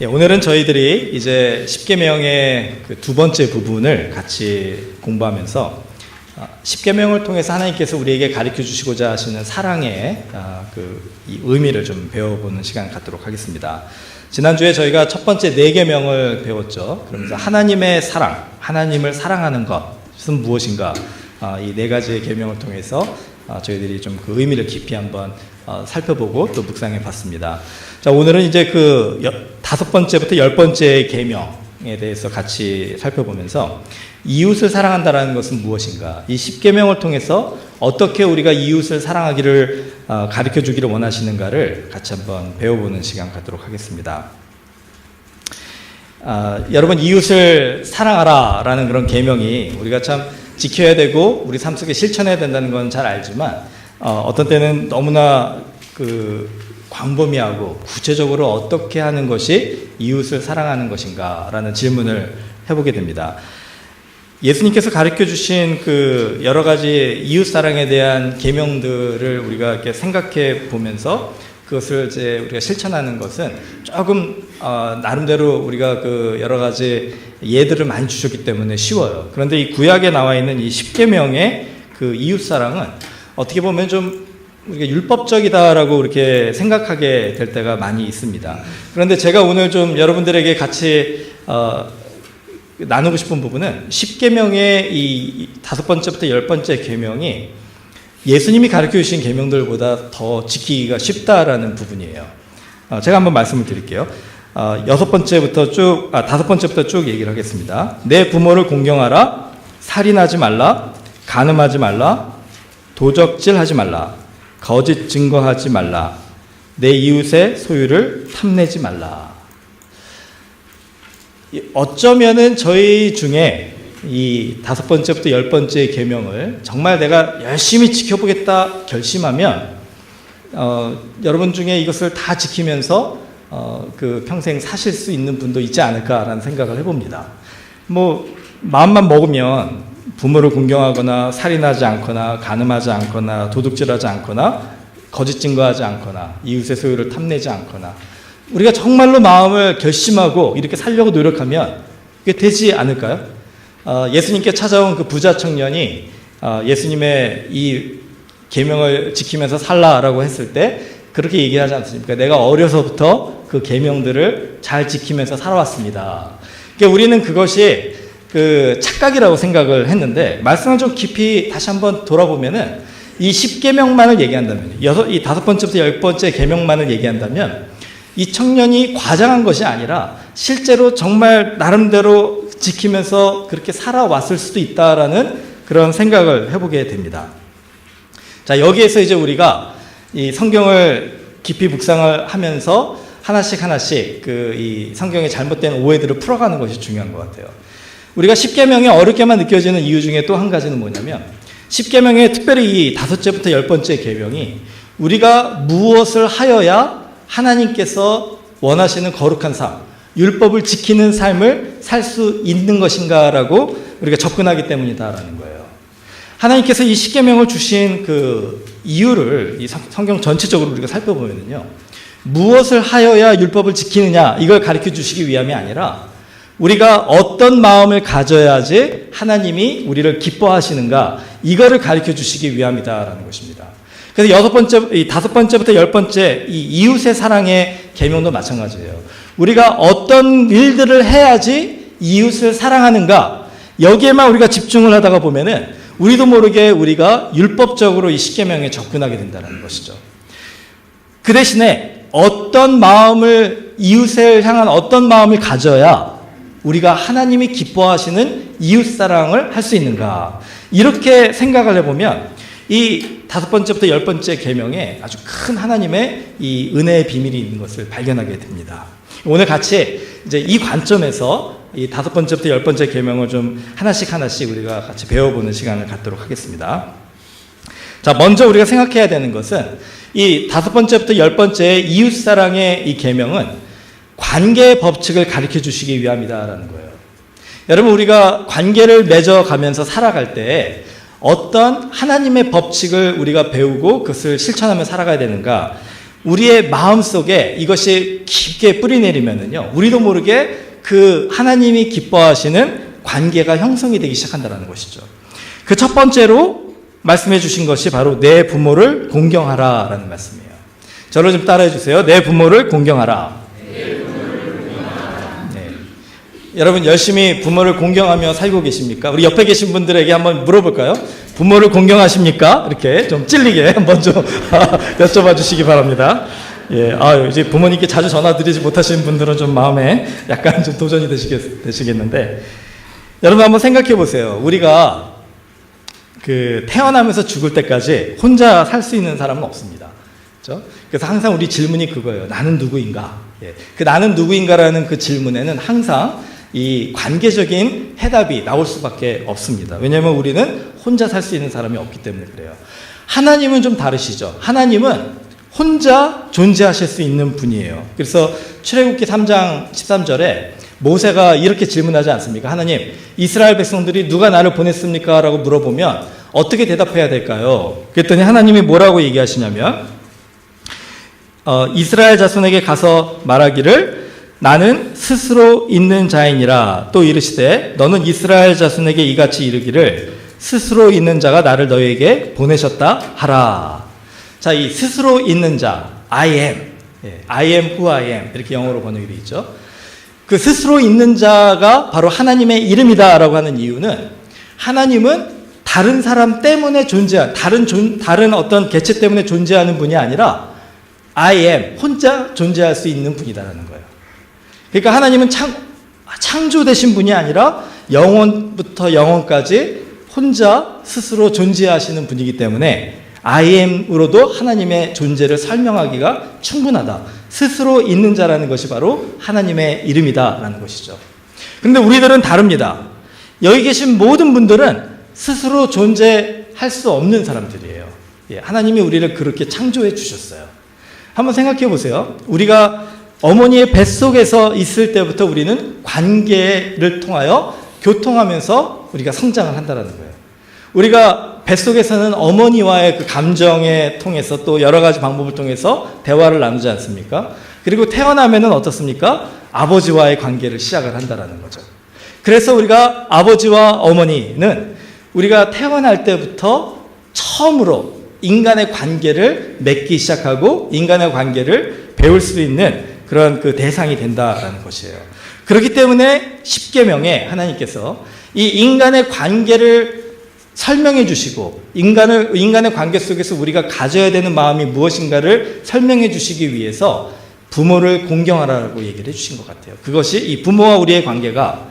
오늘은 저희들이 이제 십계명의 그 두 번째 부분을 같이 공부하면서 십계명을 통해서 하나님께서 우리에게 가르쳐 주시고자 하시는 사랑의 이 의미를 좀 배워보는 시간 갖도록 하겠습니다. 지난주에 저희가 첫 번째 네 계명을 배웠죠. 그러면서 하나님의 사랑, 하나님을 사랑하는 것은 무엇인가, 이 네 가지의 계명을 통해서 저희들이 좀 그 의미를 깊이 한번 살펴보고 또 묵상해 봤습니다. 자, 오늘은 이제 그 다섯 번째부터 열 번째 계명에 대해서 같이 살펴보면서 이웃을 사랑한다라는 것은 무엇인가, 이 십계명을 통해서 어떻게 우리가 이웃을 사랑하기를 가르쳐 주기를 원하시는가를 같이 한번 배워보는 시간 갖도록 하겠습니다. 여러분, 이웃을 사랑하라라는 그런 계명이 우리가 참 지켜야 되고 우리 삶 속에 실천해야 된다는 건 잘 알지만 어떤 때는 너무나 광범위하고 구체적으로 어떻게 하는 것이 이웃을 사랑하는 것인가라는 질문을 해보게 됩니다. 예수님께서 가르쳐 주신 그 여러 가지 이웃 사랑에 대한 계명들을 우리가 이렇게 생각해 보면서 그것을 이제 우리가 실천하는 것은 조금 나름대로 우리가 그 여러 가지 예들을 많이 주셨기 때문에 쉬워요. 그런데 이 구약에 나와 있는 이 십계명의 그 이웃 사랑은 어떻게 보면 좀 우리가 율법적이다라고 이렇게 생각하게 될 때가 많이 있습니다. 그런데 제가 오늘 좀 여러분들에게 같이 나누고 싶은 부분은 십계명의 이 다섯 번째부터 열 번째 계명이 예수님이 가르쳐 주신 계명들보다 더 지키기가 쉽다라는 부분이에요. 제가 한번 말씀을 드릴게요. 다섯 번째부터 쭉 얘기를 하겠습니다. 내 부모를 공경하라, 살인하지 말라, 간음하지 말라, 도적질하지 말라, 거짓 증거하지 말라, 내 이웃의 소유를 탐내지 말라. 어쩌면은 저희 중에 이 다섯 번째부터 열 번째 계명을 정말 내가 열심히 지켜보겠다 결심하면 여러분 중에 이것을 다 지키면서 그 평생 사실 수 있는 분도 있지 않을까라는 생각을 해봅니다. 뭐 마음만 먹으면 부모를 공경하거나 살인하지 않거나 간음하지 않거나 도둑질하지 않거나 거짓 증거하지 않거나 이웃의 소유를 탐내지 않거나 우리가 정말로 마음을 결심하고 이렇게 살려고 노력하면 그게 되지 않을까요? 예수님께 찾아온 그 부자 청년이 예수님의 이 계명을 지키면서 살라라고 했을 때 그렇게 얘기하지 않습니까? 내가 어려서부터 그 계명들을 잘 지키면서 살아왔습니다. 그러니까 우리는 그것이 그 착각이라고 생각을 했는데 말씀을 좀 깊이 다시 한번 돌아보면은 이 십계명만을 얘기한다면, 이 다섯 번째부터 열 번째 계명만을 얘기한다면 이 청년이 과장한 것이 아니라 실제로 정말 나름대로 지키면서 그렇게 살아왔을 수도 있다라는 그런 생각을 해보게 됩니다. 자, 여기에서 이제 우리가 이 성경을 깊이 묵상을 하면서 하나씩 이 성경의 잘못된 오해들을 풀어가는 것이 중요한 것 같아요. 우리가 십계명이 어렵게만 느껴지는 이유 중에 또 한 가지는 뭐냐면 십계명의 특별히 이 다섯째부터 열 번째 계명이 우리가 무엇을 하여야 하나님께서 원하시는 거룩한 삶, 율법을 지키는 삶을 살 수 있는 것인가라고 우리가 접근하기 때문이다라는 거예요. 하나님께서 이 십계명을 주신 그 이유를 이 성경 전체적으로 우리가 살펴보면요, 무엇을 하여야 율법을 지키느냐 이걸 가르쳐 주시기 위함이 아니라 우리가 어떤 마음을 가져야지 하나님이 우리를 기뻐하시는가 이거를 가르쳐 주시기 위함이다라는 것입니다. 그래서 다섯 번째부터 열 번째 이 이웃의 사랑의 계명도 마찬가지예요. 우리가 어떤 일들을 해야지 이웃을 사랑하는가 여기에만 우리가 집중을 하다가 보면은 우리도 모르게 우리가 율법적으로 이 십계명에 접근하게 된다는 것이죠. 그 대신에 이웃을 향한 어떤 마음을 가져야 우리가 하나님이 기뻐하시는 이웃 사랑을 할 수 있는가 이렇게 생각을 해보면 이 다섯 번째부터 열 번째 계명에 아주 큰 하나님의 이 은혜의 비밀이 있는 것을 발견하게 됩니다. 오늘 같이 이제 이 관점에서 이 다섯 번째부터 열 번째 계명을 좀 하나씩 우리가 같이 배워보는 시간을 갖도록 하겠습니다. 자, 먼저 우리가 생각해야 되는 것은 이 다섯 번째부터 열 번째 이웃 사랑의 이 계명은 관계의 법칙을 가르쳐 주시기 위함이다라는 거예요. 여러분, 우리가 관계를 맺어가면서 살아갈 때 어떤 하나님의 법칙을 우리가 배우고 그것을 실천하며 살아가야 되는가? 우리의 마음속에 이것이 깊게 뿌리내리면은요, 우리도 모르게 그 하나님이 기뻐하시는 관계가 형성이 되기 시작한다는 것이죠. 그 첫 번째로 말씀해 주신 것이 바로 내 부모를 공경하라 라는 말씀이에요. 저를 좀 따라해 주세요. 내 부모를 공경하라. 네. 여러분 열심히 부모를 공경하며 살고 계십니까? 우리 옆에 계신 분들에게 한번 물어볼까요? 부모를 공경하십니까? 이렇게 좀 찔리게 먼저 여쭤봐 주시기 바랍니다. 예, 이제 부모님께 자주 전화드리지 못하시는 분들은 좀 마음에 약간 좀 도전이 되시겠는데, 여러분 한번 생각해 보세요. 우리가 태어나면서 죽을 때까지 혼자 살 수 있는 사람은 없습니다. 그렇죠? 그래서 항상 우리 질문이 그거예요. 나는 누구인가? 예, 그 나는 누구인가라는 그 질문에는 항상 이 관계적인 해답이 나올 수밖에 없습니다. 왜냐하면 우리는 혼자 살 수 있는 사람이 없기 때문에 그래요. 하나님은 좀 다르시죠. 하나님은 혼자 존재하실 수 있는 분이에요. 그래서 출애굽기 3장 13절에 모세가 이렇게 질문하지 않습니까? 하나님, 이스라엘 백성들이 누가 나를 보냈습니까? 라고 물어보면 어떻게 대답해야 될까요? 그랬더니 하나님이 뭐라고 얘기하시냐면 이스라엘 자손에게 가서 말하기를 나는 스스로 있는 자이니라. 또 이르시되 너는 이스라엘 자손에게 이같이 이르기를 스스로 있는 자가 나를 너희에게 보내셨다 하라. 자, 이 스스로 있는 자, I am, I am who I am 이렇게 영어로 번역이 되어 있죠. 그 스스로 있는 자가 바로 하나님의 이름이다라고 하는 이유는 하나님은 다른 사람 때문에 존재한 다른 어떤 개체 때문에 존재하는 분이 아니라 I am 혼자 존재할 수 있는 분이다라는 거예요. 그러니까 하나님은 창조되신 분이 아니라 영원부터 영원까지 혼자 스스로 존재하시는 분이기 때문에 I am으로도 하나님의 존재를 설명하기가 충분하다. 스스로 있는 자라는 것이 바로 하나님의 이름이다라는 것이죠. 그런데 우리들은 다릅니다. 여기 계신 모든 분들은 스스로 존재할 수 없는 사람들이에요. 예, 하나님이 우리를 그렇게 창조해 주셨어요. 한번 생각해 보세요. 우리가 어머니의 뱃속에서 있을 때부터 우리는 관계를 통하여 교통하면서 우리가 성장을 한다는 거예요. 우리가 뱃속에서는 어머니와의 그 감정에 통해서 또 여러 가지 방법을 통해서 대화를 나누지 않습니까? 그리고 태어나면은 어떻습니까? 아버지와의 관계를 시작을 한다는 거죠. 그래서 우리가 아버지와 어머니는 우리가 태어날 때부터 처음으로 인간의 관계를 맺기 시작하고 인간의 관계를 배울 수 있는 그런 그 대상이 된다라는 것이에요. 그렇기 때문에 십계명에 하나님께서 이 인간의 관계를 설명해 주시고 인간의 관계 속에서 우리가 가져야 되는 마음이 무엇인가를 설명해 주시기 위해서 부모를 공경하라고 얘기를 해주신 것 같아요. 그것이 이 부모와 우리의 관계가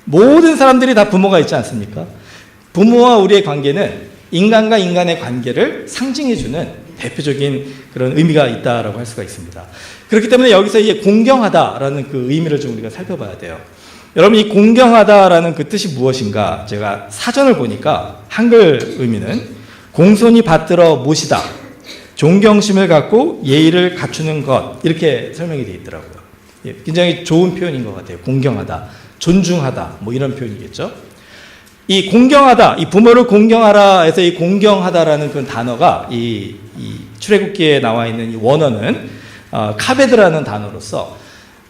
모든 사람들이 다 부모가 있지 않습니까? 부모와 우리의 관계는 인간과 인간의 관계를 상징해 주는 대표적인 그런 의미가 있다라고 할 수가 있습니다. 그렇기 때문에 여기서 이제 공경하다라는 그 의미를 좀 우리가 살펴봐야 돼요. 여러분, 이 공경하다라는 그 뜻이 무엇인가? 제가 사전을 보니까 한글 의미는 공손히 받들어 모시다, 존경심을 갖고 예의를 갖추는 것, 이렇게 설명이 되어 있더라고요. 예, 굉장히 좋은 표현인 것 같아요. 공경하다, 존중하다, 뭐 이런 표현이겠죠. 이 공경하다, 이 부모를 공경하라 해서 이 공경하다라는 그 단어가 이 출애굽기에 나와 있는 이 원어는 카베드라는 단어로서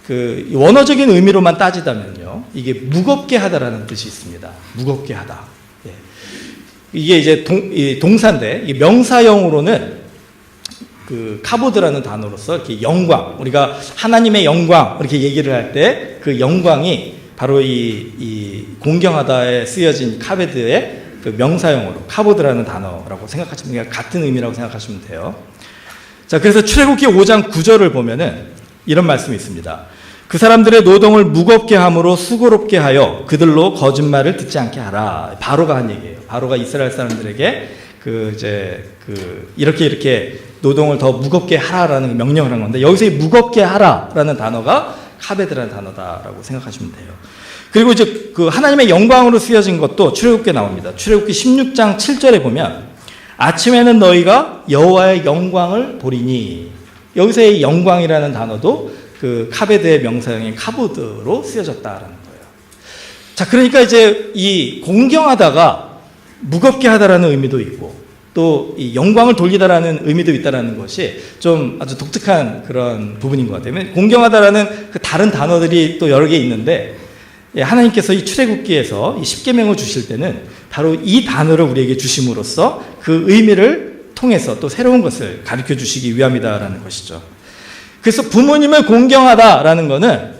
그 원어적인 의미로만 따지다면요, 이게 무겁게 하다라는 뜻이 있습니다. 무겁게 하다. 예. 이게 이제 동사인데 이 명사형으로는 그 카보드라는 단어로서 이렇게 영광, 우리가 하나님의 영광 이렇게 얘기를 할 때 그 영광이 바로 이 공경하다에 쓰여진 카베드의 그 명사형으로 카보드라는 단어라고 생각하시면 그냥 같은 의미라고 생각하시면 돼요. 자, 그래서 출애굽기 5장 9절을 보면은 이런 말씀이 있습니다. 그 사람들의 노동을 무겁게 함으로 수고롭게 하여 그들로 거짓말을 듣지 않게 하라. 바로가 한 얘기예요. 바로가 이스라엘 사람들에게 이렇게 노동을 더 무겁게 하라라는 명령을 한 건데, 여기서 이 무겁게 하라라는 단어가 카베드라는 단어다라고 생각하시면 돼요. 그리고 이제 그 하나님의 영광으로 쓰여진 것도 출애굽기에 나옵니다. 출애굽기 16장 7절에 보면 아침에는 너희가 여호와의 영광을 보리니, 여기서의 영광이라는 단어도 그 카베드의 명사형인 카보드로 쓰여졌다라는 거예요. 자, 그러니까 이제 이 공경하다가 무겁게 하다라는 의미도 있고 또 이 영광을 돌리다라는 의미도 있다라는 것이 좀 아주 독특한 그런 부분인 것 같아요. 공경하다라는 그 다른 단어들이 또 여러 개 있는데, 하나님께서 이 출애굽기에서 이 십계명을 주실 때는 바로 이 단어를 우리에게 주심으로써 그 의미를 통해서 또 새로운 것을 가르쳐 주시기 위함이다라는 것이죠. 그래서 부모님을 공경하다라는 것은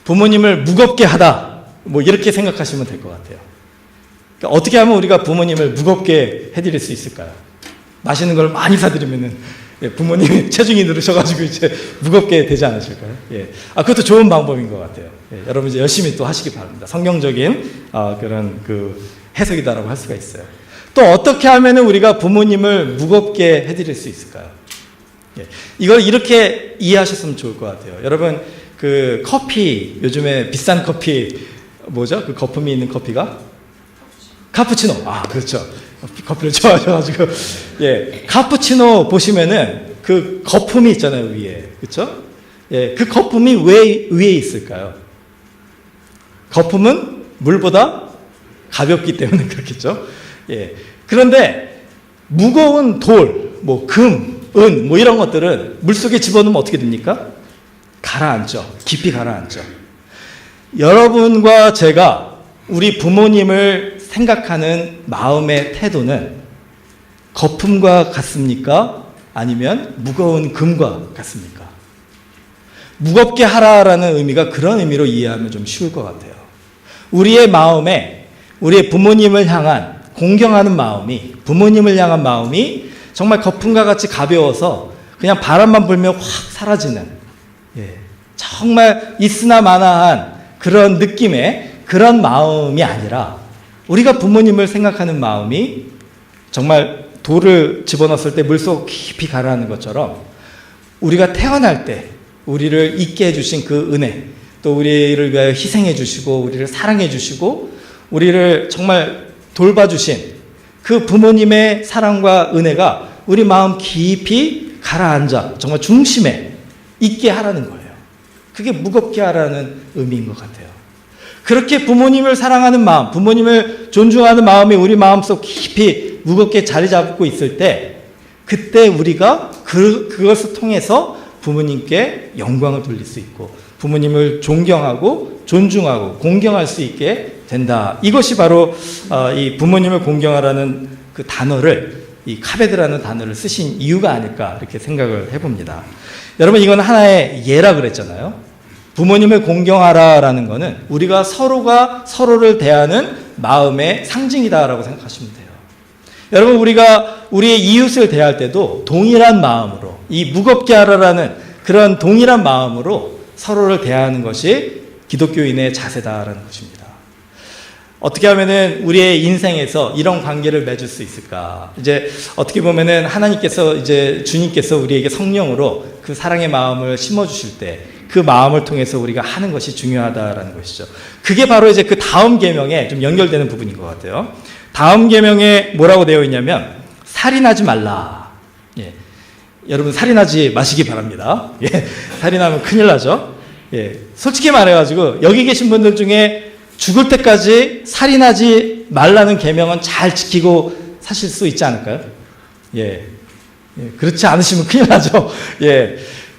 부모님을 무겁게 하다, 뭐 이렇게 생각하시면 될 것 같아요. 그러니까 어떻게 하면 우리가 부모님을 무겁게 해드릴 수 있을까요? 맛있는 걸 많이 사드리면은 부모님이 체중이 늘으셔가지고 이제 무겁게 되지 않으실까요? 그것도 좋은 방법인 것 같아요. 여러분 이제 열심히 또 하시기 바랍니다. 성경적인 그런 그 해석이다라고 할 수가 있어요. 또 어떻게 하면은 우리가 부모님을 무겁게 해드릴 수 있을까요? 이걸 이렇게 이해하셨으면 좋을 것 같아요. 여러분 그 커피, 요즘에 비싼 커피 뭐죠? 그 거품이 있는 커피가 카푸치노. 그렇죠. 커피를 좋아하셔가지고 카푸치노 보시면은 그 거품이 있잖아요, 위에. 그렇죠? 그 거품이 왜 위에 있을까요? 거품은 물보다 가볍기 때문에 그렇겠죠. 그런데 무거운 돌, 뭐 금, 은, 뭐 이런 것들은 물속에 집어넣으면 어떻게 됩니까? 가라앉죠. 깊이 가라앉죠. 여러분과 제가 우리 부모님을 생각하는 마음의 태도는 거품과 같습니까? 아니면 무거운 금과 같습니까? 무겁게 하라라는 의미가 그런 의미로 이해하면 좀 쉬울 것 같아요. 우리의 마음에 우리의 부모님을 향한 공경하는 마음이, 부모님을 향한 마음이 정말 거품과 같이 가벼워서 그냥 바람만 불면 확 사라지는, 정말 있으나 마나한 그런 느낌의 그런 마음이 아니라, 우리가 부모님을 생각하는 마음이 정말 돌을 집어넣었을 때 물속 깊이 가라앉는 것처럼 우리가 태어날 때 우리를 있게 해주신 그 은혜, 또 우리를 위하여 희생해 주시고 우리를 사랑해 주시고 우리를 정말 돌봐주신 그 부모님의 사랑과 은혜가 우리 마음 깊이 가라앉아 정말 중심에 있게 하라는 거예요. 그게 무겁게 하라는 의미인 것 같아요. 그렇게 부모님을 사랑하는 마음, 부모님을 존중하는 마음이 우리 마음속 깊이 무겁게 자리 잡고 있을 때, 그때 우리가 그것을 통해서 부모님께 영광을 돌릴 수 있고 부모님을 존경하고 존중하고 공경할 수 있게 된다. 이것이 바로 이 부모님을 공경하라는 그 단어를, 이 카베드라는 단어를 쓰신 이유가 아닐까 이렇게 생각을 해봅니다. 여러분, 이건 하나의 예라 그랬잖아요. 부모님을 공경하라라는 것은 우리가 서로가 서로를 대하는 마음의 상징이다라고 생각하시면 돼요. 여러분, 우리가 우리의 이웃을 대할 때도 동일한 마음으로, 이 무겁게 하라라는 그런 동일한 마음으로 서로를 대하는 것이 기독교인의 자세다라는 것입니다. 어떻게 하면은 우리의 인생에서 이런 관계를 맺을 수 있을까? 이제 어떻게 보면은 하나님께서, 이제 주님께서 우리에게 성령으로 그 사랑의 마음을 심어주실 때 그 마음을 통해서 우리가 하는 것이 중요하다라는 것이죠. 그게 바로 이제 그 다음 계명에 좀 연결되는 부분인 것 같아요. 다음 계명에 뭐라고 되어 있냐면 살인하지 말라. 여러분, 살인하지 마시기 바랍니다. 살인하면 큰일 나죠. 솔직히 말해가지고 여기 계신 분들 중에 죽을 때까지 살인하지 말라는 계명은 잘 지키고 사실 수 있지 않을까요? 그렇지 않으시면 큰일 나죠.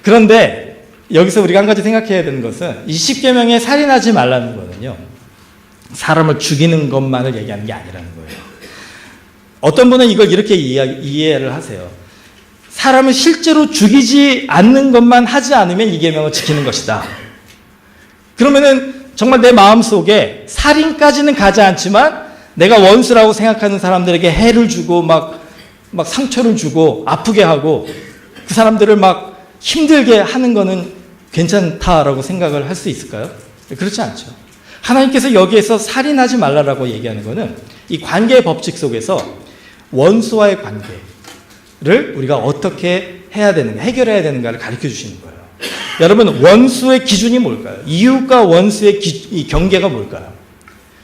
그런데 여기서 우리가 한 가지 생각해야 되는 것은 이 십계명에 살인하지 말라는 거는요, 사람을 죽이는 것만을 얘기하는 게 아니라는 거예요. 어떤 분은 이걸 이렇게 이해를 하세요. 사람을 실제로 죽이지 않는 것만 하지 않으면 이 계명을 지키는 것이다. 그러면은 정말 내 마음속에 살인까지는 가지 않지만 내가 원수라고 생각하는 사람들에게 해를 주고 막 상처를 주고 아프게 하고 그 사람들을 막 힘들게 하는 거는 괜찮다라고 생각을 할 수 있을까요? 그렇지 않죠. 하나님께서 여기에서 살인하지 말라라고 얘기하는 거는 이 관계의 법칙 속에서 원수와의 관계를 우리가 어떻게 해야 되는가, 해결해야 되는가를 가르쳐 주시는 거예요. 여러분, 원수의 기준이 뭘까요? 이웃과 원수의 이 경계가 뭘까요?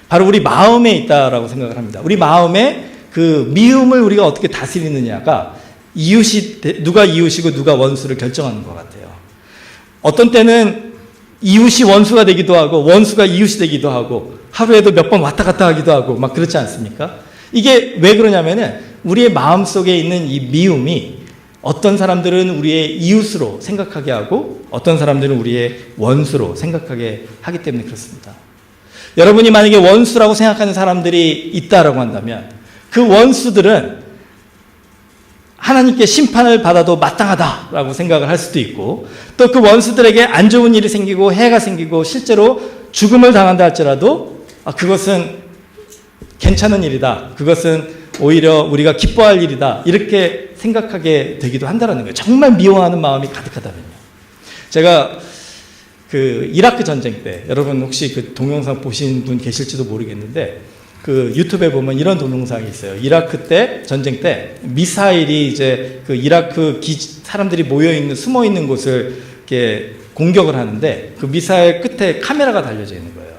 바로 우리 마음에 있다라고 생각을 합니다. 우리 마음에 그 미움을 우리가 어떻게 다스리느냐가 누가 이웃이고 누가 원수를 결정하는 것 같아요. 어떤 때는 이웃이 원수가 되기도 하고 원수가 이웃이 되기도 하고 하루에도 몇 번 왔다 갔다 하기도 하고 막 그렇지 않습니까? 이게 왜 그러냐면은 우리의 마음속에 있는 이 미움이 어떤 사람들은 우리의 이웃으로 생각하게 하고 어떤 사람들은 우리의 원수로 생각하게 하기 때문에 그렇습니다. 여러분이 만약에 원수라고 생각하는 사람들이 있다라고 한다면 그 원수들은 하나님께 심판을 받아도 마땅하다라고 생각을 할 수도 있고 또 그 원수들에게 안 좋은 일이 생기고 해가 생기고 실제로 죽음을 당한다 할지라도 그것은 괜찮은 일이다. 그것은 오히려 우리가 기뻐할 일이다. 이렇게 생각하게 되기도 한다는 거예요. 정말 미워하는 마음이 가득하다면요. 제가 그 이라크 전쟁 때 여러분 혹시 그 동영상 보신 분 계실지도 모르겠는데 그 유튜브에 보면 이런 동영상이 있어요. 이라크 때 전쟁 때 미사일이 이제 그 이라크 사람들이 모여 있는 숨어 있는 곳을 이렇게 공격을 하는데 그 미사일 끝에 카메라가 달려져 있는 거예요.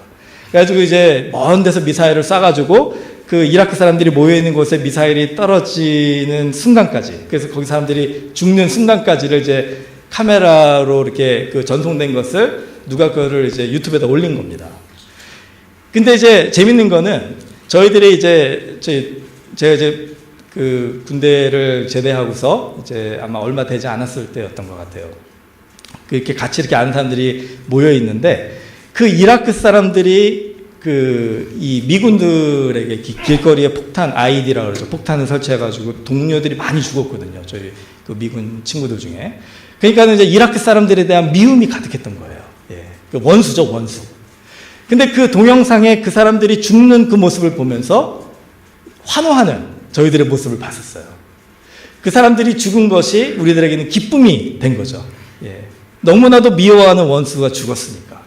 그래가지고 이제 먼 데서 미사일을 쏴가지고 그 이라크 사람들이 모여 있는 곳에 미사일이 떨어지는 순간까지, 그래서 거기 사람들이 죽는 순간까지를 이제 카메라로 이렇게 그 전송된 것을 누가 그거를 이제 유튜브에다 올린 겁니다. 근데 이제 재밌는 거는 저희들이 이제 제가 이제 그 군대를 제대하고서 이제 아마 얼마 되지 않았을 때였던 것 같아요. 이렇게 같이 이렇게 아는 사람들이 모여 있는데 그 이라크 사람들이 그 이 미군들에게 길거리에 폭탄 IED라고 그러죠. 폭탄을 설치해가지고 동료들이 많이 죽었거든요. 저희 그 미군 친구들 중에. 그러니까 이제 이라크 사람들에 대한 미움이 가득했던 거예요. 예. 그 원수죠, 원수. 근데 그 동영상에 그 사람들이 죽는 그 모습을 보면서 환호하는 저희들의 모습을 봤었어요. 그 사람들이 죽은 것이 우리들에게는 기쁨이 된 거죠. 예. 너무나도 미워하는 원수가 죽었으니까.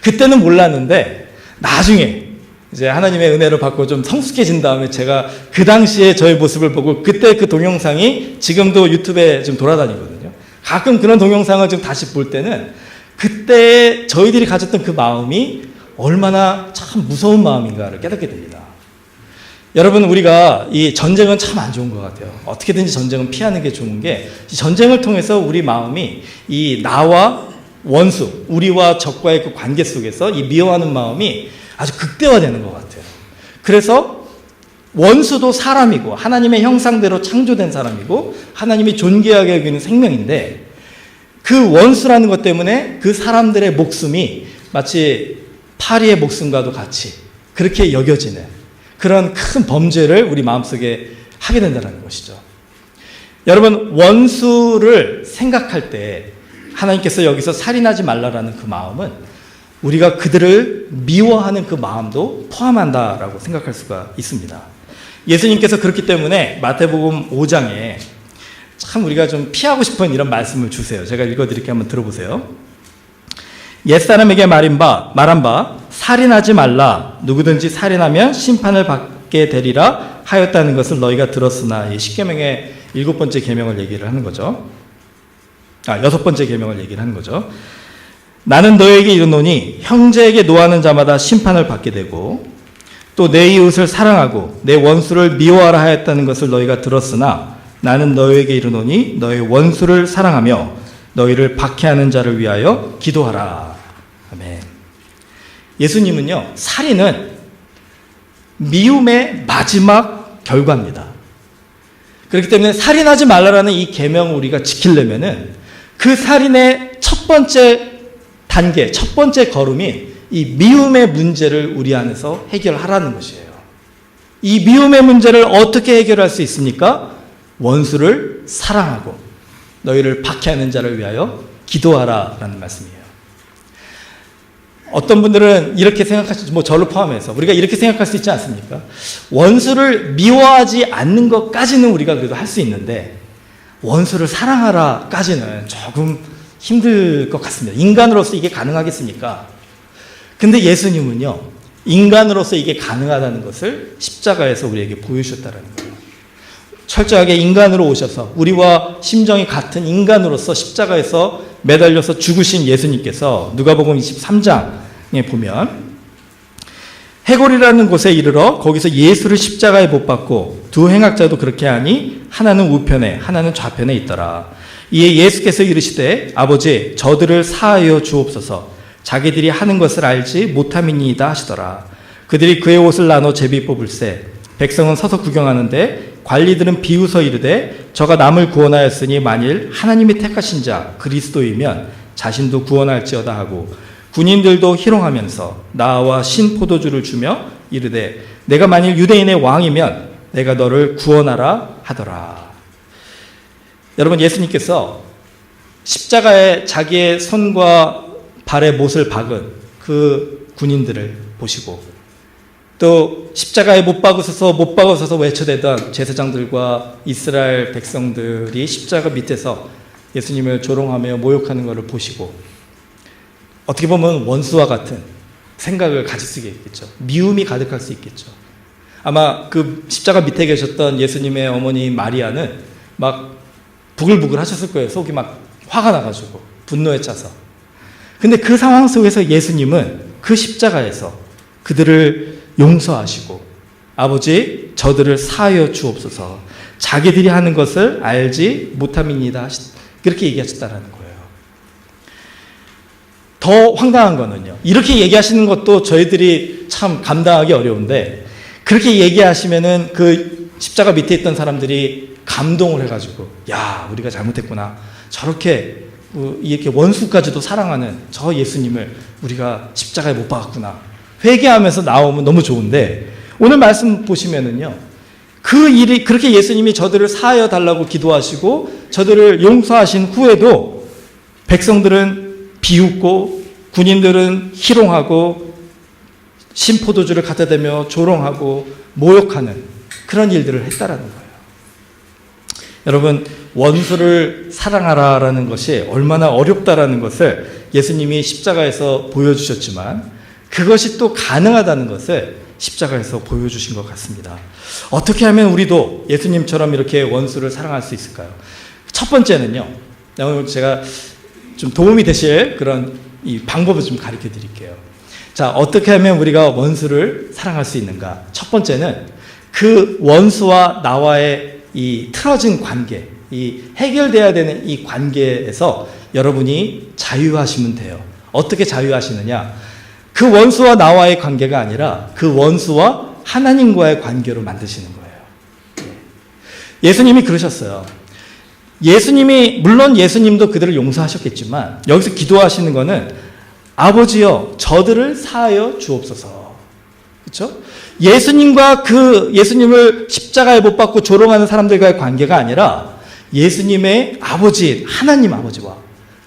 그때는 몰랐는데 나중에 이제 하나님의 은혜를 받고 좀 성숙해진 다음에 제가 그 당시에 저의 모습을 보고 그때 그 동영상이 지금도 유튜브에 좀 돌아다니거든요. 가끔 그런 동영상을 좀 다시 볼 때는 그때 저희들이 가졌던 그 마음이 얼마나 참 무서운 마음인가를 깨닫게 됩니다. 여러분, 우리가 이 전쟁은 참 안 좋은 것 같아요. 어떻게든지 전쟁은 피하는 게 좋은 게 이 전쟁을 통해서 우리 마음이 이 나와 원수, 우리와 적과의 그 관계 속에서 이 미워하는 마음이 아주 극대화되는 것 같아요. 그래서 원수도 사람이고 하나님의 형상대로 창조된 사람이고 하나님이 존귀하게 여기는 생명인데 그 원수라는 것 때문에 그 사람들의 목숨이 마치 파리의 목숨과도 같이 그렇게 여겨지는 그런 큰 범죄를 우리 마음속에 하게 된다는 것이죠. 여러분, 원수를 생각할 때 하나님께서 여기서 살인하지 말라라는 그 마음은 우리가 그들을 미워하는 그 마음도 포함한다라고 생각할 수가 있습니다. 예수님께서 그렇기 때문에 마태복음 5장에 참 우리가 좀 피하고 싶은 이런 말씀을 주세요. 제가 읽어드릴게요. 한번 들어보세요. 옛사람에게 말한 바 살인하지 말라. 누구든지 살인하면 심판을 받게 되리라 하였다는 것을 너희가 들었으나, 이 십계명의 7번째 계명을 얘기를 하는 거죠. 6번째 계명을 얘기를 하는 거죠. 나는 너에게 이르노니 형제에게 노하는 자마다 심판을 받게 되고 또 내 이웃을 사랑하고 내 원수를 미워하라 하였다는 것을 너희가 들었으나 나는 너에게 이르노니 너의 원수를 사랑하며 너희를 박해하는 자를 위하여 기도하라. 아멘. 예수님은요, 살인은 미움의 마지막 결과입니다. 그렇기 때문에 살인하지 말라라는 이 계명을 우리가 지키려면은 그 살인의 첫 번째 단계, 첫 번째 걸음이 이 미움의 문제를 우리 안에서 해결하라는 것이에요. 이 미움의 문제를 어떻게 해결할 수 있습니까? 원수를 사랑하고 너희를 박해하는 자를 위하여 기도하라라는 말씀이에요. 어떤 분들은 이렇게 생각하시죠. 뭐 저를 포함해서 우리가 이렇게 생각할 수 있지 않습니까? 원수를 미워하지 않는 것까지는 우리가 그래도 할 수 있는데 원수를 사랑하라까지는 조금 힘들 것 같습니다. 인간으로서 이게 가능하겠습니까? 근데 예수님은요, 인간으로서 이게 가능하다는 것을 십자가에서 우리에게 보여주셨다는 거예요. 철저하게 인간으로 오셔서 우리와 심정이 같은 인간으로서 십자가에서 매달려서 죽으신 예수님께서 누가복음 23장에 보면 해골이라는 곳에 이르러 거기서 예수를 십자가에 못 박고 두 행악자도 그렇게 하니 하나는 우편에 하나는 좌편에 있더라. 이에 예수께서 이르시되 아버지 저들을 사하여 주옵소서 자기들이 하는 것을 알지 못함이니이다 하시더라. 그들이 그의 옷을 나눠 제비 뽑을세 백성은 서서 구경하는데 관리들은 비웃어 이르되 저가 남을 구원하였으니 만일 하나님이 택하신 자 그리스도이면 자신도 구원할지어다 하고 군인들도 희롱하면서 나와 신 포도주를 주며 이르되 내가 만일 유대인의 왕이면 내가 너를 구원하라 하더라. 여러분, 예수님께서 십자가에 자기의 손과 발에 못을 박은 그 군인들을 보시고 또 십자가에 못 박으셔서 외쳐대던 제사장들과 이스라엘 백성들이 십자가 밑에서 예수님을 조롱하며 모욕하는 것을 보시고 어떻게 보면 원수와 같은 생각을 가질 수 있겠죠. 미움이 가득할 수 있겠죠. 아마 그 십자가 밑에 계셨던 예수님의 어머니 마리아는 막 부글부글 하셨을 거예요. 속이 막 화가 나가지고 분노에 차서. 근데 그 상황 속에서 예수님은 그 십자가에서 그들을 용서하시고 아버지 저들을 사하여 주옵소서 자기들이 하는 것을 알지 못함이니이다 그렇게 얘기하셨다는 거예요. 더 황당한 거는요, 이렇게 얘기하시는 것도 저희들이 참 감당하기 어려운데 그렇게 얘기하시면은 그 십자가 밑에 있던 사람들이 감동을 해가지고 야 우리가 잘못했구나, 저렇게 이렇게 원수까지도 사랑하는 저 예수님을 우리가 십자가에 못 박았구나 회개하면서 나오면 너무 좋은데, 오늘 말씀 보시면은요 그 일이 그렇게 예수님이 저들을 사하여 달라고 기도하시고 저들을 용서하신 후에도 백성들은 비웃고 군인들은 희롱하고 신포도주를 갖다 대며 조롱하고 모욕하는 그런 일들을 했다라는 거예요. 여러분, 원수를 사랑하라라는 것이 얼마나 어렵다라는 것을 예수님이 십자가에서 보여주셨지만 그것이 또 가능하다는 것을 십자가에서 보여주신 것 같습니다. 어떻게 하면 우리도 예수님처럼 이렇게 원수를 사랑할 수 있을까요? 첫 번째는요, 오늘 제가 좀 도움이 되실 그런 이 방법을 좀 가르쳐 드릴게요. 자, 어떻게 하면 우리가 원수를 사랑할 수 있는가? 첫 번째는 그 원수와 나와의 이 틀어진 관계, 이 해결돼야 되는 이 관계에서 여러분이 자유하시면 돼요. 어떻게 자유하시느냐? 그 원수와 나와의 관계가 아니라 그 원수와 하나님과의 관계로 만드시는 거예요. 예수님이 그러셨어요. 예수님이, 물론 예수님도 그들을 용서하셨겠지만 여기서 기도하시는 거는 아버지여 저들을 사하여 주옵소서. 그렇죠? 예수님과 그 예수님을 십자가에 못 박고 조롱하는 사람들과의 관계가 아니라 예수님의 아버지, 하나님 아버지와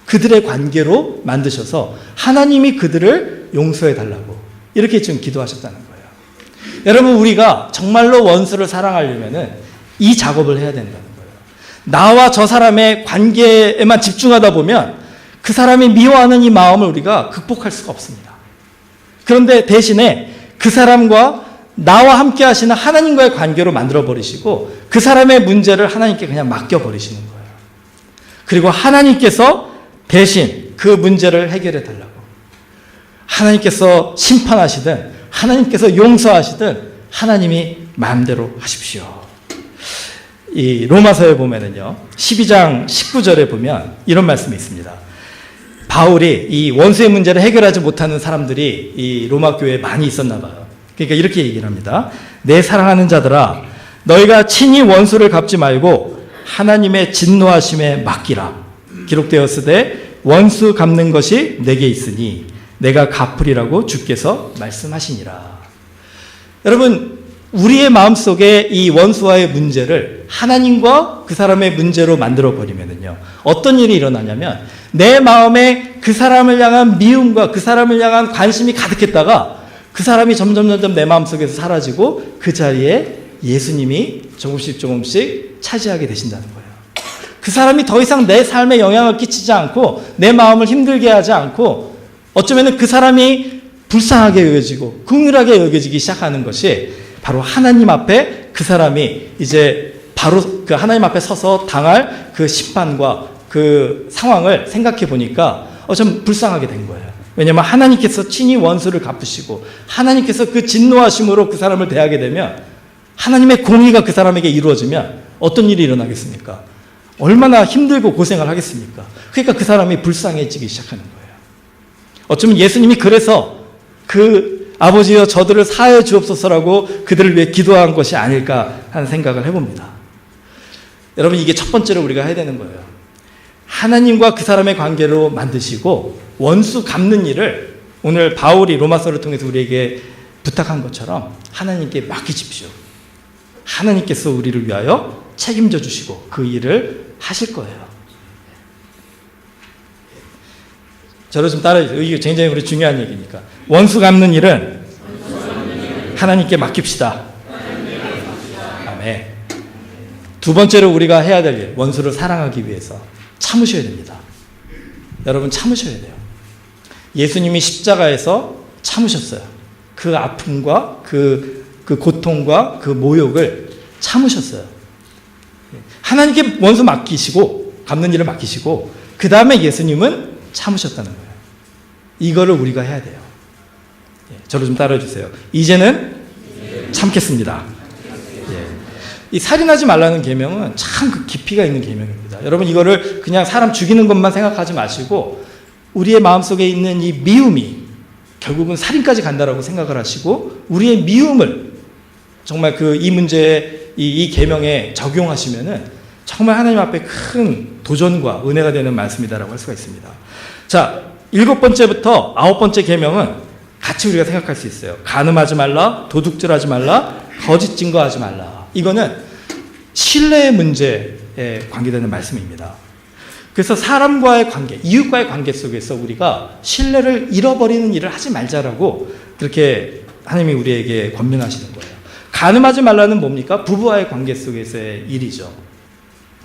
그들의 관계로 만드셔서 하나님이 그들을 용서해 달라고 이렇게 지금 기도하셨다는 거예요. 여러분, 우리가 정말로 원수를 사랑하려면은 이 작업을 해야 된다는 거예요. 나와 저 사람의 관계에만 집중하다 보면 그 사람이 미워하는 이 마음을 우리가 극복할 수가 없습니다. 그런데 대신에 그 사람과 나와 함께 하시는 하나님과의 관계로 만들어버리시고 그 사람의 문제를 하나님께 그냥 맡겨버리시는 거예요. 그리고 하나님께서 대신 그 문제를 해결해 달라고, 하나님께서 심판하시든 하나님께서 용서하시든 하나님이 마음대로 하십시오. 이 로마서에 보면은요 12장 19절에 보면 이런 말씀이 있습니다. 바울이 이 원수의 문제를 해결하지 못하는 사람들이 이 로마 교회에 많이 있었나 봐요. 그러니까 이렇게 얘기를 합니다. 내 사랑하는 자들아, 너희가 친히 원수를 갚지 말고 하나님의 진노하심에 맡기라. 기록되었으되 원수 갚는 것이 내게 있으니 내가 갚으리라고 주께서 말씀하시니라. 여러분, 우리의 마음속에 이 원수와의 문제를 하나님과 그 사람의 문제로 만들어버리면요 어떤 일이 일어나냐면 내 마음에 그 사람을 향한 미움과 그 사람을 향한 관심이 가득했다가 그 사람이 점점 내 마음속에서 사라지고 그 자리에 예수님이 조금씩 차지하게 되신다는 거예요. 그 사람이 더 이상 내 삶에 영향을 끼치지 않고 내 마음을 힘들게 하지 않고 어쩌면 그 사람이 불쌍하게 여겨지고 긍휼하게 여겨지기 시작하는 것이 바로 하나님 앞에 그 사람이 이제 바로 그 하나님 앞에 서서 당할 그 심판과 그 상황을 생각해 보니까 좀 불쌍하게 된 거예요. 왜냐하면 하나님께서 친히 원수를 갚으시고 하나님께서 그 진노하심으로 그 사람을 대하게 되면 하나님의 공의가 그 사람에게 이루어지면 어떤 일이 일어나겠습니까? 얼마나 힘들고 고생을 하겠습니까? 그러니까 그 사람이 불쌍해지기 시작하는 거예요. 어쩌면 예수님이 그래서 그 아버지여 저들을 사하여 주옵소서라고 그들을 위해 기도한 것이 아닐까 하는 생각을 해봅니다. 여러분, 이게 첫 번째로 우리가 해야 되는 거예요. 하나님과 그 사람의 관계로 만드시고 원수 갚는 일을 오늘 바울이 로마서를 통해서 우리에게 부탁한 것처럼 하나님께 맡기십시오. 하나님께서 우리를 위하여 책임져 주시고 그 일을 하실 거예요. 저를 좀 따라해주세요. 이게 굉장히 우리 중요한 얘기니까. 원수 갚는 일은 하나님께 맡깁시다. 아멘. 두 번째로 우리가 해야 될 일, 원수를 사랑하기 위해서 참으셔야 됩니다. 여러분, 참으셔야 돼요. 예수님이 십자가에서 참으셨어요. 그 아픔과 그 고통과 그 모욕을 참으셨어요. 하나님께 원수 맡기시고 갚는 일을 맡기시고 그 다음에 예수님은 참으셨다는 거예요. 이거를 우리가 해야 돼요. 저를 좀 따라해 주세요. 이제는 참겠습니다. 이 살인하지 말라는 계명은 참 그 깊이가 있는 계명입니다. 여러분, 이거를 그냥 사람 죽이는 것만 생각하지 마시고 우리의 마음속에 있는 이 미움이 결국은 살인까지 간다라고 생각을 하시고 우리의 미움을 정말 이 문제에 이 계명에 적용하시면은 정말 하나님 앞에 큰 도전과 은혜가 되는 말씀이다라고 할 수가 있습니다. 자, 7번째부터 9번째 계명은 같이 우리가 생각할 수 있어요. 간음하지 말라, 도둑질하지 말라, 거짓 증거하지 말라. 이거는 신뢰의 문제에 관계되는 말씀입니다. 그래서 사람과의 관계, 이웃과의 관계 속에서 우리가 신뢰를 잃어버리는 일을 하지 말자라고 그렇게 하나님이 우리에게 권면하시는 거예요. 간음하지 말라는 뭡니까? 부부와의 관계 속에서의 일이죠.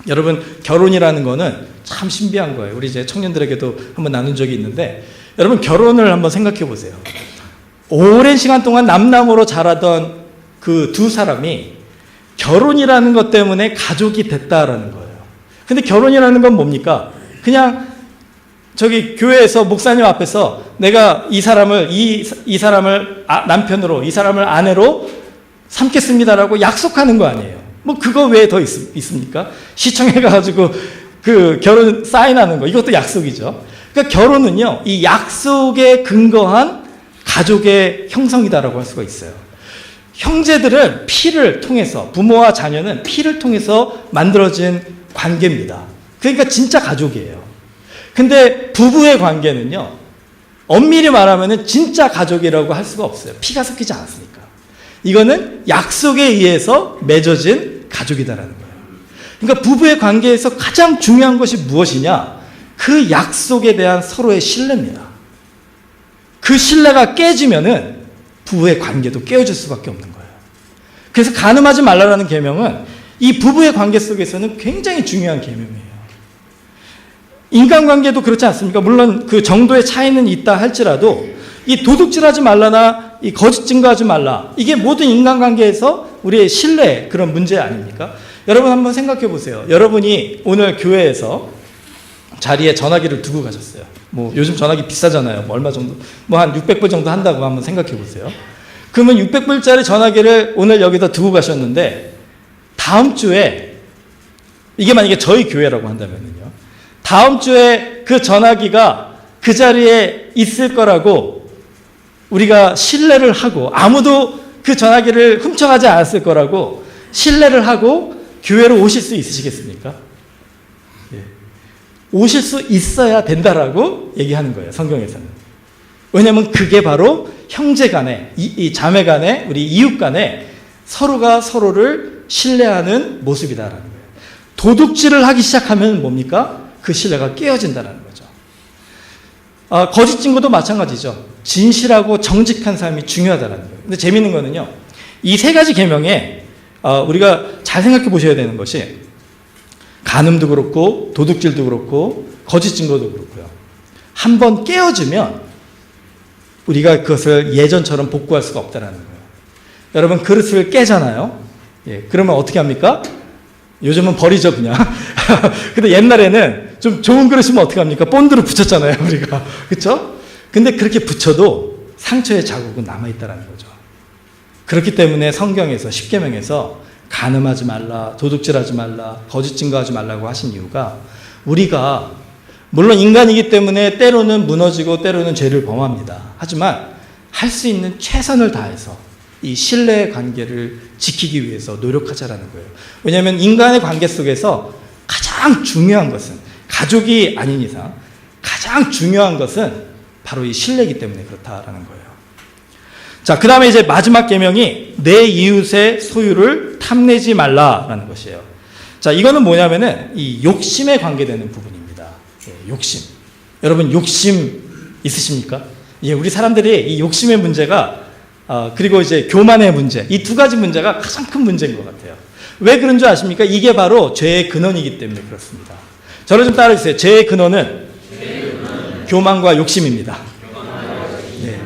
여러분, 결혼이라는 거는 참 신비한 거예요. 우리 이제 청년들에게도 한번 나눈 적이 있는데, 여러분, 결혼을 한번 생각해 보세요. 오랜 시간 동안 남남으로 자라던 그 두 사람이 결혼이라는 것 때문에 가족이 됐다라는 거예요. 근데 결혼이라는 건 뭡니까? 그냥 저기 교회에서 목사님 앞에서 내가 이 사람을 남편으로, 이 사람을 아내로 삼겠습니다라고 약속하는 거 아니에요. 뭐 그거 외에 더 있습니까? 시청에 가가지고 그 결혼 사인하는 거, 이것도 약속이죠. 그러니까 결혼은요, 이 약속에 근거한 가족의 형성이다라고 할 수가 있어요. 형제들은 피를 통해서, 부모와 자녀는 피를 통해서 만들어진 관계입니다. 그러니까 진짜 가족이에요. 근데 부부의 관계는요, 엄밀히 말하면 진짜 가족이라고 할 수가 없어요. 피가 섞이지 않았으니까. 이거는 약속에 의해서 맺어진 가족이다라는 거예요. 그러니까 부부의 관계에서 가장 중요한 것이 무엇이냐? 그 약속에 대한 서로의 신뢰입니다. 그 신뢰가 깨지면은 부부의 관계도 깨어질 수밖에 없는 거예요. 그래서 간음하지 말라라는 계명은 이 부부의 관계 속에서는 굉장히 중요한 계명이에요. 인간관계도 그렇지 않습니까? 물론 그 정도의 차이는 있다 할지라도 이 도둑질하지 말라나 이 거짓 증거하지 말라, 이게 모든 인간관계에서 우리의 신뢰, 그런 문제 아닙니까? 여러분 한번 생각해 보세요. 여러분이 오늘 교회에서 자리에 전화기를 두고 가셨어요. 뭐 요즘 전화기 비싸잖아요. 뭐 얼마 정도, 뭐 한 600불 정도 한다고 한번 생각해 보세요. 그러면 600불짜리 전화기를 오늘 여기다 두고 가셨는데 다음 주에, 이게 만약에 저희 교회라고 한다면요, 다음 주에 그 전화기가 그 자리에 있을 거라고 우리가 신뢰를 하고, 아무도 그 전화기를 훔쳐가지 않았을 거라고 신뢰를 하고 교회로 오실 수 있으시겠습니까? 예. 오실 수 있어야 된다라고 얘기하는 거예요, 성경에서는. 왜냐하면 그게 바로 형제 간에, 이 자매 간에, 우리 이웃 간에 서로가 서로를 신뢰하는 모습이다라는 거예요. 도둑질을 하기 시작하면 뭡니까? 그 신뢰가 깨어진다는 거죠. 거짓 증거도 마찬가지죠. 진실하고 정직한 삶이 중요하다는 거예요. 근데 재미있는 거는요, 이 세 가지 계명에 우리가 잘 생각해 보셔야 되는 것이, 간음도 그렇고 도둑질도 그렇고 거짓 증거도 그렇고요, 한번 깨어지면 우리가 그것을 예전처럼 복구할 수가 없다는 거예요. 여러분, 그릇을 깨잖아요. 예, 그러면 어떻게 합니까? 요즘은 버리죠, 그냥. 근데 옛날에는 좀 좋은 그릇이면 어떻게 합니까? 본드로 붙였잖아요, 우리가. 그렇죠? 근데 그렇게 붙여도 상처의 자국은 남아있다는 거죠. 그렇기 때문에 성경에서, 십계명에서 간음하지 말라, 도둑질하지 말라, 거짓 증거하지 말라고 하신 이유가, 우리가 물론 인간이기 때문에 때로는 무너지고 때로는 죄를 범합니다. 하지만 할 수 있는 최선을 다해서 이 신뢰의 관계를 지키기 위해서 노력하자라는 거예요. 왜냐하면 인간의 관계 속에서 가장 중요한 것은, 가족이 아닌 이상 가장 중요한 것은 바로 이 신뢰이기 때문에 그렇다라는 거예요. 자, 그 다음에 이제 마지막 계명이 내 이웃의 소유를 탐내지 말라라는 것이에요. 자, 이거는 뭐냐면은 이 욕심에 관계되는 부분입니다. 예, 욕심. 여러분 욕심 있으십니까? 예, 우리 사람들이 이 욕심의 문제가 그리고 이제 교만의 문제, 이 두 가지 문제가 가장 큰 문제인 것 같아요. 왜 그런 줄 아십니까? 이게 바로 죄의 근원이기 때문에 그렇습니다. 저를 좀 따라주세요. 죄의 근원은 교만과 욕심입니다. 네.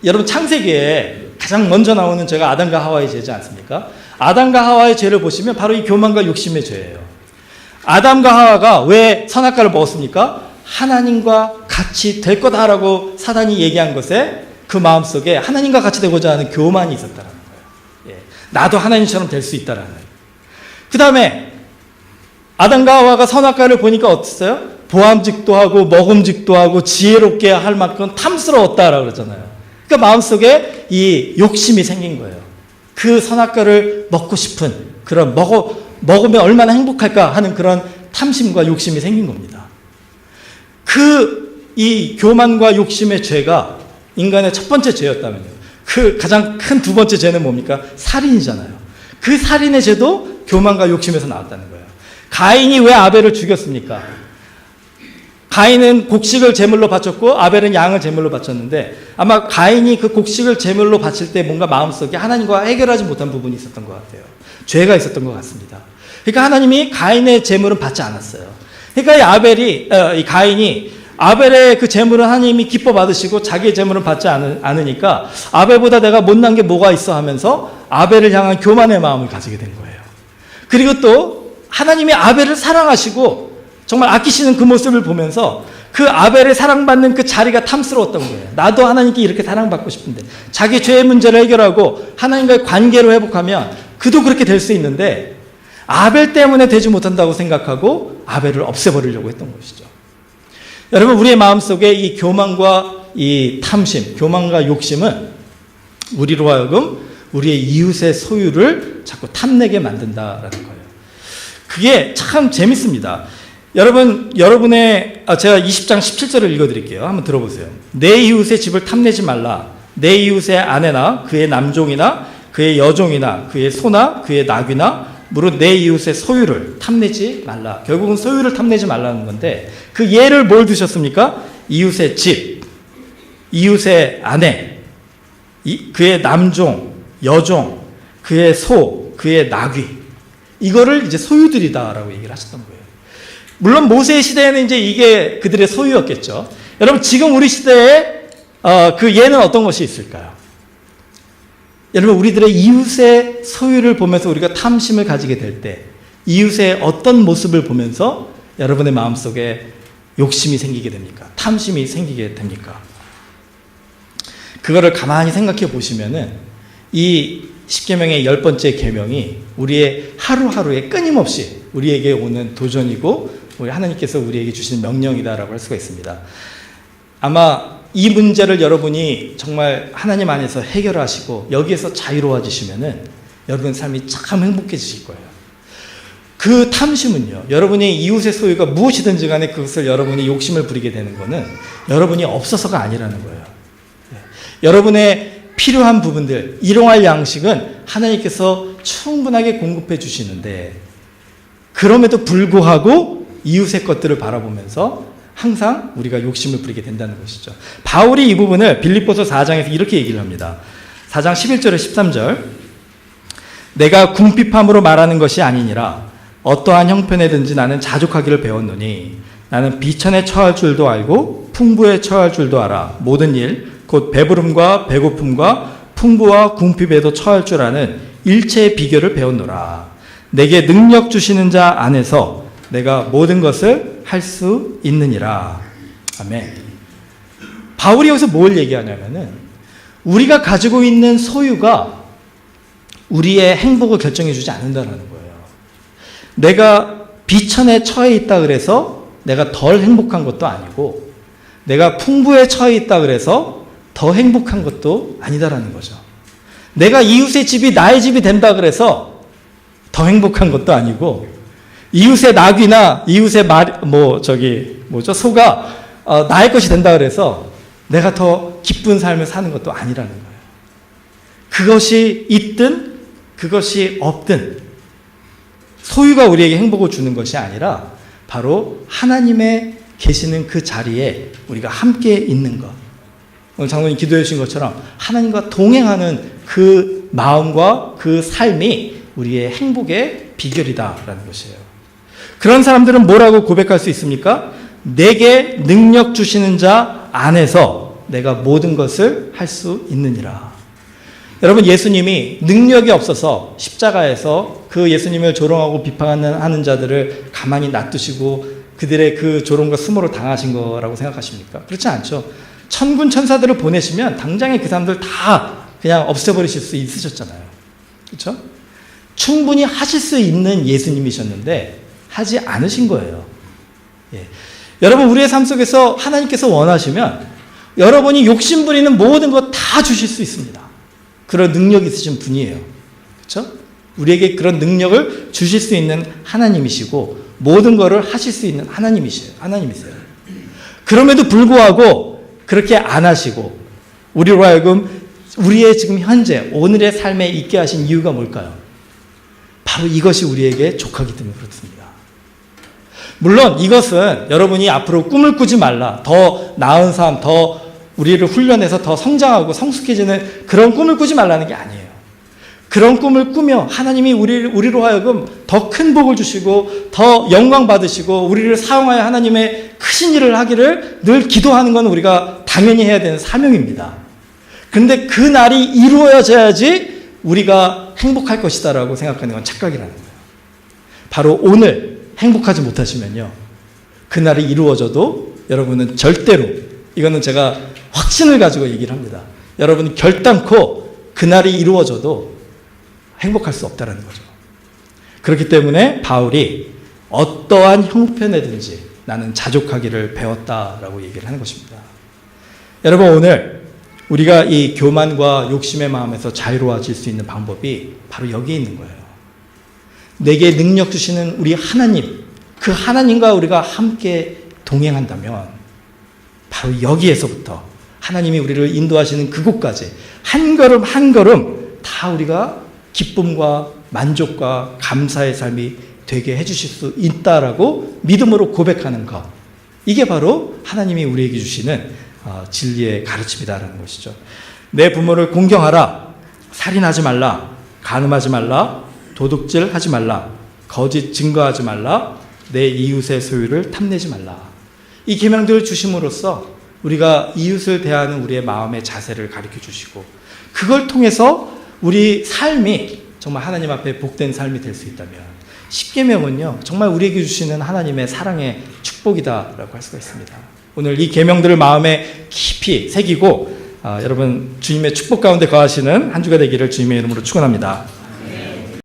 여러분 창세기에 가장 먼저 나오는 죄가 아담과 하와의 죄지 않습니까? 아담과 하와의 죄를 보시면 바로 이 교만과 욕심의 죄예요. 아담과 하와가 왜 선악과를 먹었습니까? 하나님과 같이 될 거다라고 사단이 얘기한 것에 그 마음속에 하나님과 같이 되고자 하는 교만이 있었다는 거예요. 예. 나도 하나님처럼 될 수 있다라는. 그 다음에 아담과 하와가 선악과를 보니까 어땠어요? 보암직도 하고 먹음직도 하고 지혜롭게 할 만큼 탐스러웠다라고 그러잖아요. 그러니까 마음속에 이 욕심이 생긴 거예요. 그 선악과를 먹고 싶은 그런 먹으면 얼마나 행복할까 하는 그런 탐심과 욕심이 생긴 겁니다. 이 교만과 욕심의 죄가 인간의 첫 번째 죄였다면요. 그 가장 큰 두 번째 죄는 뭡니까? 살인이잖아요. 그 살인의 죄도 교만과 욕심에서 나왔다는 거예요. 가인이 왜 아벨을 죽였습니까? 가인은 곡식을 제물로 바쳤고 아벨은 양을 제물로 바쳤는데 아마 가인이 그 곡식을 제물로 바칠 때 뭔가 마음속에 하나님과 해결하지 못한 부분이 있었던 것 같아요. 죄가 있었던 것 같습니다. 그러니까 하나님이 가인의 제물은 받지 않았어요. 그러니까 이 가인이 아벨의 그 제물은 하나님이 기뻐 받으시고 자기의 제물은 받지 않으니까 아벨보다 내가 못난 게 뭐가 있어 하면서 아벨을 향한 교만의 마음을 가지게 된 거예요. 그리고 또 하나님이 아벨을 사랑하시고 정말 아끼시는 그 모습을 보면서 그 아벨의 사랑받는 그 자리가 탐스러웠던 거예요. 나도 하나님께 이렇게 사랑받고 싶은데 자기 죄의 문제를 해결하고 하나님과의 관계로 회복하면 그도 그렇게 될 수 있는데 아벨 때문에 되지 못한다고 생각하고 아벨을 없애버리려고 했던 것이죠. 여러분 우리의 마음속에 이 교만과 이 탐심, 교만과 욕심은 우리로 하여금 우리의 이웃의 소유를 자꾸 탐내게 만든다라는 거예요. 그게 참 재밌습니다. 여러분의 제가 20장 17절을 읽어드릴게요. 한번 들어보세요. 내 이웃의 집을 탐내지 말라. 내 이웃의 아내나 그의 남종이나 그의 여종이나 그의 소나 그의 나귀나 무릇 내 이웃의 소유를 탐내지 말라. 결국은 소유를 탐내지 말라는 건데 그 예를 뭘 드셨습니까? 이웃의 집, 이웃의 아내, 그의 남종, 여종, 그의 소, 그의 나귀 이거를 이제 소유들이다라고 얘기를 하셨던 거예요. 물론 모세의 시대에는 이제 이게 그들의 소유였겠죠. 여러분 지금 우리 시대에 그 예는 어떤 것이 있을까요? 여러분 우리들의 이웃의 소유를 보면서 우리가 탐심을 가지게 될 때 이웃의 어떤 모습을 보면서 여러분의 마음속에 욕심이 생기게 됩니까? 탐심이 생기게 됩니까? 그거를 가만히 생각해 보시면은 이 십계명의 10번째 계명이 우리의 하루하루에 끊임없이 우리에게 오는 도전이고 우리 하나님께서 우리에게 주신 명령이다라고 할 수가 있습니다. 아마 이 문제를 여러분이 정말 하나님 안에서 해결하시고 여기에서 자유로워지시면은 여러분 삶이 참 행복해지실 거예요. 그 탐심은요, 여러분이 이웃의 소유가 무엇이든지 간에 그것을 여러분이 욕심을 부리게 되는 거는 여러분이 없어서가 아니라는 거예요. 여러분의 필요한 부분들, 일용할 양식은 하나님께서 충분하게 공급해 주시는데 그럼에도 불구하고 이웃의 것들을 바라보면서 항상 우리가 욕심을 부리게 된다는 것이죠. 바울이 이 부분을 빌립보서 4장에서 이렇게 얘기를 합니다. 4장 11절에 13절 내가 궁핍함으로 말하는 것이 아니니라 어떠한 형편에든지 나는 자족하기를 배웠노니 나는 비천에 처할 줄도 알고 풍부에 처할 줄도 알아 모든 일 곧 배부름과 배고픔과 풍부와 궁핍에도 처할 줄 아는 일체의 비결을 배웠노라. 내게 능력 주시는 자 안에서 내가 모든 것을 할 수 있느니라. 아멘. 바울이 여기서 뭘 얘기하냐면은 우리가 가지고 있는 소유가 우리의 행복을 결정해 주지 않는다는 거예요. 내가 비천에 처해 있다 그래서 내가 덜 행복한 것도 아니고 내가 풍부에 처해 있다 그래서 더 행복한 것도 아니다라는 거죠. 내가 이웃의 집이 나의 집이 된다 그래서 더 행복한 것도 아니고, 이웃의 나귀나 이웃의 소가 나의 것이 된다 그래서 내가 더 기쁜 삶을 사는 것도 아니라는 거예요. 그것이 있든 그것이 없든 소유가 우리에게 행복을 주는 것이 아니라 바로 하나님의 계시는 그 자리에 우리가 함께 있는 것. 오늘 장로님 기도해 주신 것처럼 하나님과 동행하는 그 마음과 그 삶이 우리의 행복의 비결이다라는 것이에요. 그런 사람들은 뭐라고 고백할 수 있습니까? 내게 능력 주시는 자 안에서 내가 모든 것을 할 수 있느니라. 여러분, 예수님이 능력이 없어서 십자가에서 그 예수님을 조롱하고 비판하는 자들을 가만히 놔두시고 그들의 그 조롱과 수모를 당하신 거라고 생각하십니까? 그렇지 않죠. 천군 천사들을 보내시면 당장에 그 사람들 다 그냥 없애버리실 수 있으셨잖아요. 그렇죠? 충분히 하실 수 있는 예수님이셨는데 하지 않으신 거예요. 예. 여러분, 우리의 삶 속에서 하나님께서 원하시면 여러분이 욕심부리는 모든 것 다 주실 수 있습니다. 그런 능력이 있으신 분이에요. 그렇죠? 우리에게 그런 능력을 주실 수 있는 하나님이시고 모든 것을 하실 수 있는 하나님이세요. 그럼에도 불구하고 그렇게 안 하시고 우리로 하여금 우리의 지금 현재 오늘의 삶에 있게 하신 이유가 뭘까요? 바로 이것이 우리에게 족하기 때문에 그렇습니다. 물론 이것은 여러분이 앞으로 꿈을 꾸지 말라, 더 나은 삶, 더 우리를 훈련해서 더 성장하고 성숙해지는 그런 꿈을 꾸지 말라는 게 아니에요. 그런 꿈을 꾸며 하나님이 우리로 하여금 더 큰 복을 주시고 더 영광 받으시고 우리를 사용하여 하나님의 크신 일을 하기를 늘 기도하는 건 우리가 당연히 해야 되는 사명입니다. 그런데 그 날이 이루어져야지 우리가 행복할 것이다라고 생각하는 건 착각이라는 거예요. 바로 오늘 행복하지 못하시면요, 그날이 이루어져도 여러분은 절대로, 이거는 제가 확신을 가지고 얘기를 합니다. 여러분은 결단코 그날이 이루어져도 행복할 수 없다는 거죠. 그렇기 때문에 바울이 어떠한 형편에든지 나는 자족하기를 배웠다라고 얘기를 하는 것입니다. 여러분, 오늘 우리가 이 교만과 욕심의 마음에서 자유로워질 수 있는 방법이 바로 여기에 있는 거예요. 내게 능력 주시는 우리 하나님, 그 하나님과 우리가 함께 동행한다면 바로 여기에서부터 하나님이 우리를 인도하시는 그곳까지 한 걸음 한 걸음 다 우리가 기쁨과 만족과 감사의 삶이 되게 해주실 수 있다라고 믿음으로 고백하는 것, 이게 바로 하나님이 우리에게 주시는 진리의 가르침이다라는 것이죠. 내 부모를 공경하라, 살인하지 말라, 간음하지 말라, 도둑질하지 말라, 거짓 증거하지 말라, 내 이웃의 소유를 탐내지 말라. 이 계명들을 주심으로써 우리가 이웃을 대하는 우리의 마음의 자세를 가르쳐 주시고 그걸 통해서 우리 삶이 정말 하나님 앞에 복된 삶이 될 수 있다면 10계명은요 정말 우리에게 주시는 하나님의 사랑의 축복이다라고 할 수가 있습니다. 오늘 이 계명들을 마음에 깊이 새기고 여러분 주님의 축복 가운데 거하시는 한 주가 되기를 주님의 이름으로 축원합니다.